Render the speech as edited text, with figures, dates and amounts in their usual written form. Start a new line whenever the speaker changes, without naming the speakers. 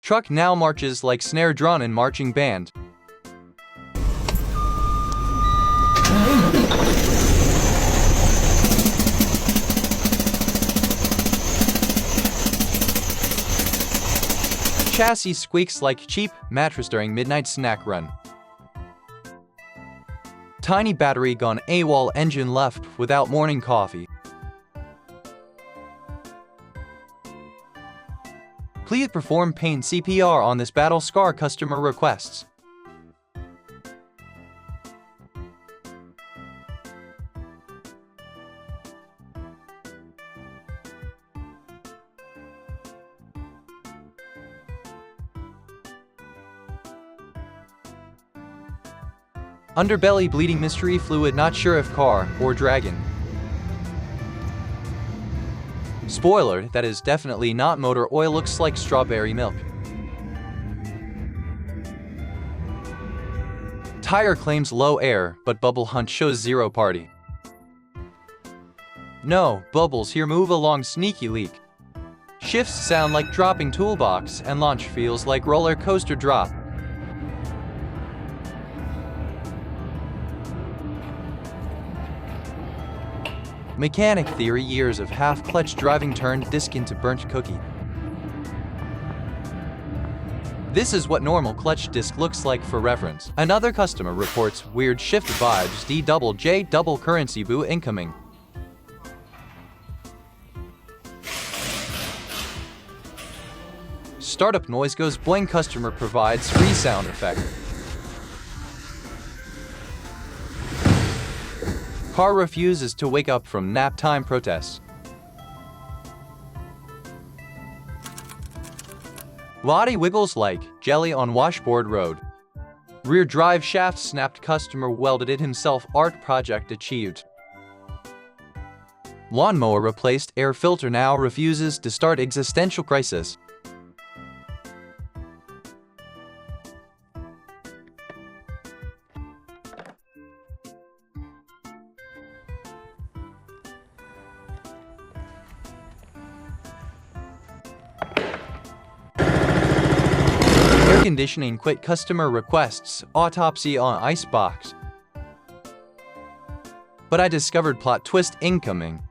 Truck now marches like snare drum in marching band. Chassis squeaks like cheap mattress during midnight snack run. Tiny battery gone AWOL, engine left without morning coffee. Please perform paint CPR on this battle scar, customer requests. Underbelly bleeding, mystery fluid, not sure if car or dragon. Spoiler, that is definitely not motor oil, looks like strawberry milk. Tire claims low air, but bubble hunt shows zero party. No, bubbles here move along, sneaky leak. Shifts sound like dropping toolbox, and launch feels like roller coaster drop. Mechanic theory, years of half-clutch driving turned disc into burnt cookie. This is what normal clutch disc looks like for reference. Another customer reports weird shift vibes, DJJ double currency boo incoming. Startup noise goes boing, customer provides free sound effect. Car refuses to wake up from nap time protests. Lottie wiggles like jelly on washboard road. Rear drive shaft snapped, customer welded it himself, art project achieved. Lawnmower replaced, air filter now refuses to start, existential crisis. Conditioning quit, customer requests autopsy on icebox. But I discovered plot twist incoming.